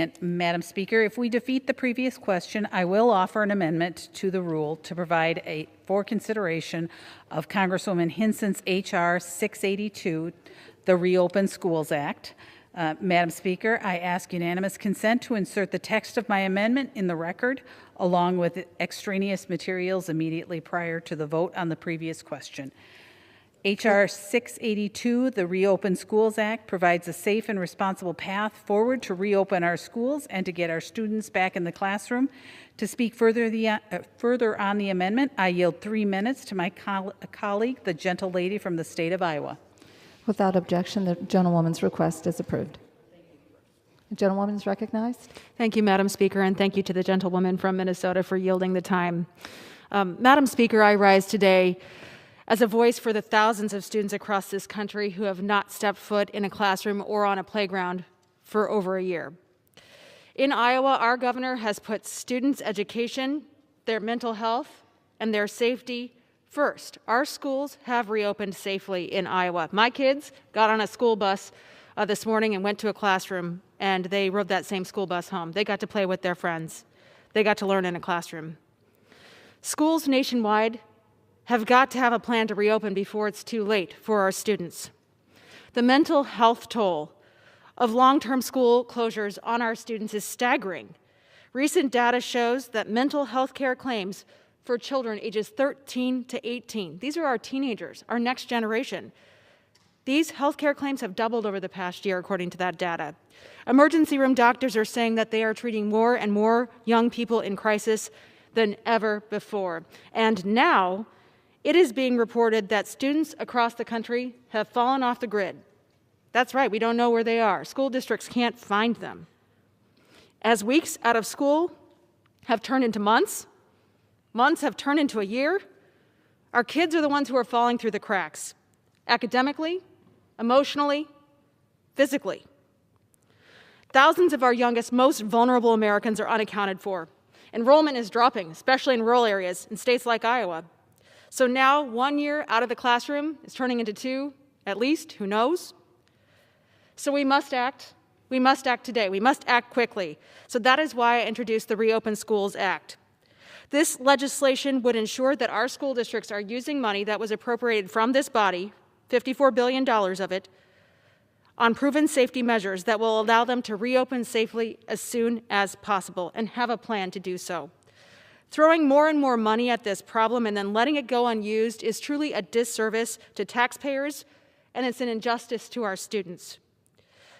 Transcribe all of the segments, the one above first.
And Madam Speaker, if we defeat the previous question, I will offer an amendment to the rule to provide for consideration of Congresswoman Hinson's H.R. 682, the Reopen Schools Act. Madam Speaker, I ask unanimous consent to insert the text of my amendment in the record, along with extraneous materials immediately prior to the vote on the previous question. H.R. 682, the Reopen Schools Act, provides a safe and responsible path forward to reopen our schools and to get our students back in the classroom. To speak further on the amendment, I yield 3 minutes to my colleague, the gentle lady from the state of Iowa. Without objection, the gentlewoman's request is approved. The gentlewoman is recognized. Thank you, Madam Speaker, and thank you to the gentlewoman from Minnesota for yielding the time. Madam Speaker, I rise today as a voice for the thousands of students across this country who have not stepped foot in a classroom or on a playground for over a year. In Iowa, our governor has put students' education, their mental health, and their safety first. Our schools have reopened safely in Iowa. My kids got on a school bus this morning and went to a classroom, and they rode that same school bus home. They got to play with their friends. They got to learn in a classroom. Schools nationwide have got to have a plan to reopen before it's too late for our students. The mental health toll of long-term school closures on our students is staggering. Recent data shows that mental health care claims for children ages 13 to 18, these are our teenagers, our next generation. These health care claims have doubled over the past year, according to that data. Emergency room doctors are saying that they are treating more and more young people in crisis than ever before. And now, it is being reported that students across the country have fallen off the grid. That's right, we don't know where they are. School districts can't find them. As weeks out of school have turned into months, months have turned into a year, our kids are the ones who are falling through the cracks, academically, emotionally, physically. Thousands of our youngest, most vulnerable Americans are unaccounted for. Enrollment is dropping, especially in rural areas in states like Iowa. So now, 1 year out of the classroom is turning into 2, at least, who knows? So we must act. We must act today. We must act quickly. So that is why I introduced the Reopen Schools Act. This legislation would ensure that our school districts are using money that was appropriated from this body, $54 billion of it, on proven safety measures that will allow them to reopen safely as soon as possible and have a plan to do so. Throwing more and more money at this problem and then letting it go unused is truly a disservice to taxpayers, and it's an injustice to our students.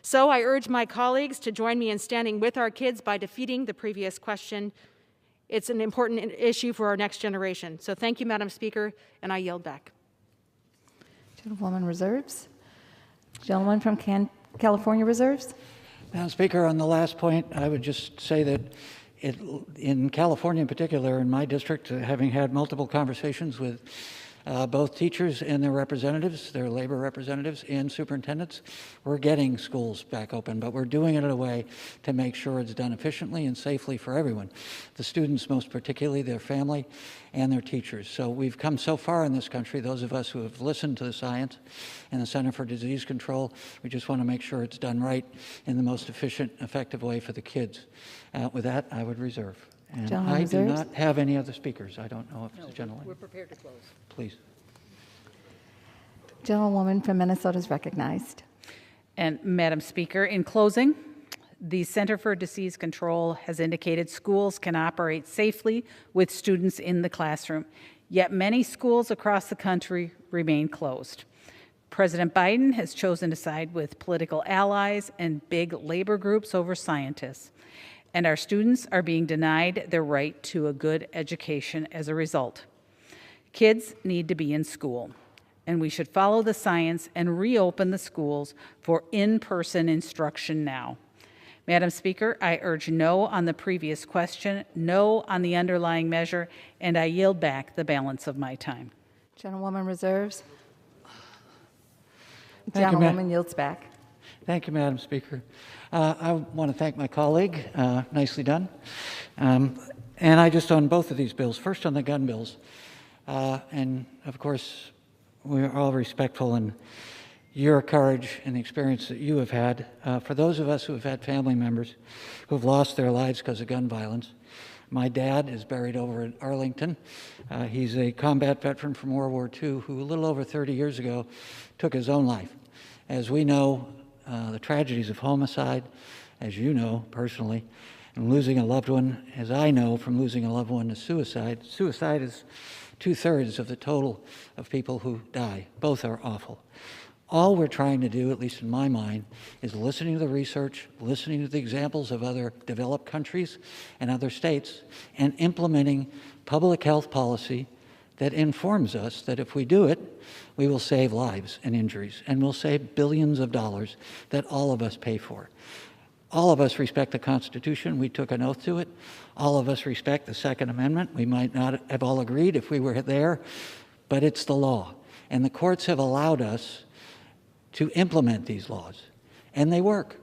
So I urge my colleagues to join me in standing with our kids by defeating the previous question. It's an important issue for our next generation. So thank you, Madam Speaker, and I yield back. Gentlewoman reserves. Gentleman from California reserves. Madam Speaker, on the last point, I would just say that in California in particular, in my district, having had multiple conversations with both teachers and their representatives, their labor representatives and superintendents, we're getting schools back open, but we're doing it in a way to make sure it's done efficiently and safely for everyone, the students most particularly, their family, and their teachers. So we've come so far in this country, those of us who have listened to the science and the Center for Disease Control, we just want to make sure it's done right in the most efficient, effective way for the kids. With that, I would reserve. And I do not have any other speakers. I don't know if the gentleman. We're prepared to close. Please. Gentlewoman from Minnesota is recognized. And Madam Speaker, in closing, the Center for Disease Control has indicated schools can operate safely with students in the classroom, yet many schools across the country remain closed. President Biden has chosen to side with political allies and big labor groups over scientists, and our students are being denied their right to a good education as a result. Kids need to be in school, and we should follow the science and reopen the schools for in-person instruction now. Madam Speaker, I urge no on the previous question, no on the underlying measure, and I yield back the balance of my time. Gentlewoman reserves. Thank Gentlewoman yields back. Thank you, Madam Speaker. I want to thank my colleague. Nicely done. And I just on both of these bills. First on the gun bills. And of course, we're all respectful your courage and the experience that you have had. For those of us who have had family members who have lost their lives because of gun violence, my dad is buried over in Arlington. He's a combat veteran from World War II who a little over 30 years ago took his own life. As we know, the tragedies of homicide, as you know personally, and losing a loved one, as I know from losing a loved one to suicide. Suicide is 2/3 of the total of people who die. Both are awful. All we're trying to do, at least in my mind, is listening to the research, listening to the examples of other developed countries and other states, and implementing public health policy that informs us that if we do it, we will save lives and injuries, and we'll save billions of dollars that all of us pay for. All of us respect the Constitution. We took an oath to it. All of us respect the Second Amendment. We might not have all agreed if we were there, but it's the law. And the courts have allowed us to implement these laws, and they work.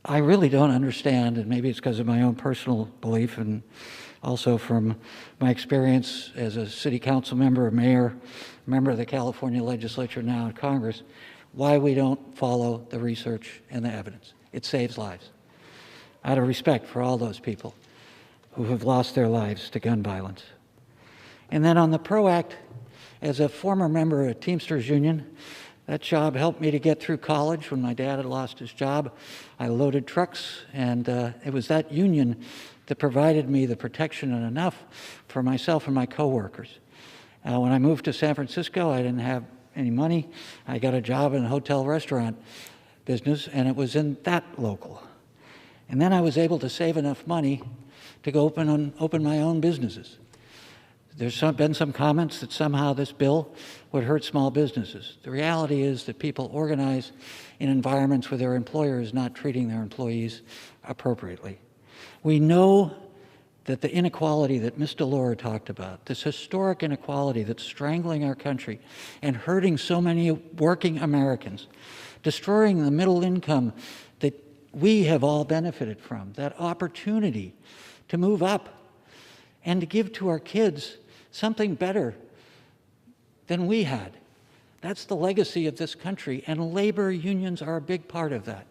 I really don't understand, and maybe it's because of my own personal belief and also from my experience as a city council member, a mayor, member of the California legislature, now in Congress, why we don't follow the research and the evidence. It saves lives. Out of respect for all those people who have lost their lives to gun violence. And then on the PRO Act, as a former member of a Teamsters union, that job helped me to get through college. When my dad had lost his job, I loaded trucks, and it was that union that provided me the protection and enough for myself and my coworkers. When I moved to San Francisco, I didn't have any money. I got a job in a hotel restaurant business, and it was in that local. And then I was able to save enough money to go open my own businesses. There's been some comments that somehow this bill would hurt small businesses. The reality is that people organize in environments where their employer is not treating their employees appropriately. We know that the inequality that Ms. DeLore talked about, this historic inequality that's strangling our country and hurting so many working Americans, destroying the middle income that we have all benefited from, that opportunity to move up and to give to our kids something better than we had. That's the legacy of this country, and labor unions are a big part of that.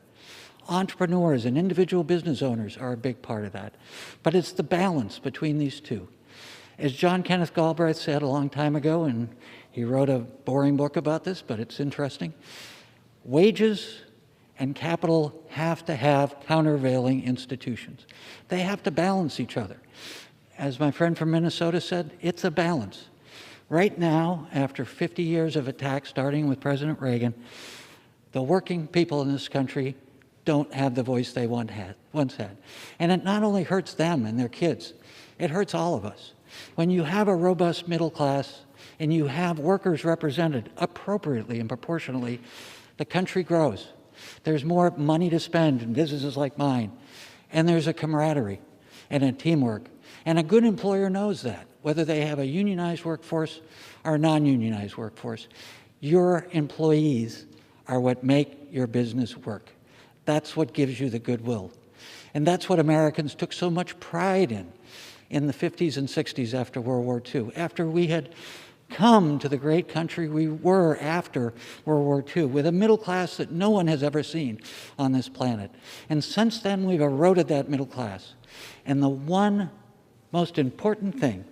Entrepreneurs and individual business owners are a big part of that. But it's the balance between these two. As John Kenneth Galbraith said a long time ago, and he wrote a boring book about this, but it's interesting, wages and capital have to have countervailing institutions. They have to balance each other. As my friend from Minnesota said, it's a balance. Right now, after 50 years of attack, starting with President Reagan, the working people in this country don't have the voice they once had. And it not only hurts them and their kids, it hurts all of us. When you have a robust middle class and you have workers represented appropriately and proportionally, the country grows. There's more money to spend in businesses like mine, and there's a camaraderie and a teamwork. And a good employer knows that, whether they have a unionized workforce or a non-unionized workforce. Your employees are what make your business work. That's what gives you the goodwill. And that's what Americans took so much pride in the 50s and 60s after World War II, after we had come to the great country we were after World War II, with a middle class that no one has ever seen on this planet. And since then, we've eroded that middle class. And the one most important thing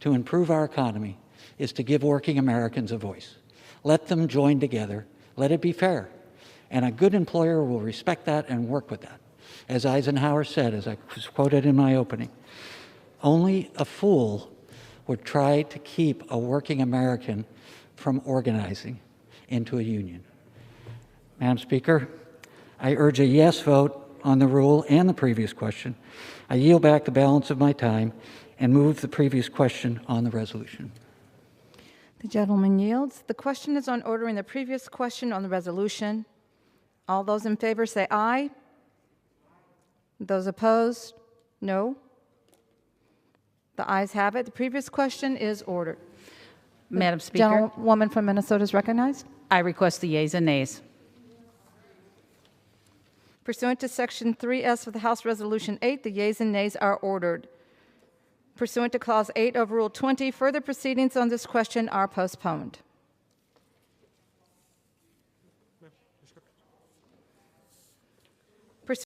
to improve our economy is to give working Americans a voice. Let them join together. Let it be fair. And a good employer will respect that and work with that. As Eisenhower said, as I was quoted in my opening, only a fool would try to keep a working American from organizing into a union. Madam Speaker, I urge a yes vote on the rule and the previous question. I yield back the balance of my time and move the previous question on the resolution. The gentleman yields. The question is on ordering the previous question on the resolution. All those in favor say aye. Those opposed, no. The ayes have it. The previous question is ordered. Madam Speaker, Gentlewoman from Minnesota is recognized. I request the yeas and nays. Pursuant to Section 3S of the House Resolution 8, the yeas and nays are ordered. Pursuant to Clause 8 of Rule 20, further proceedings on this question are postponed.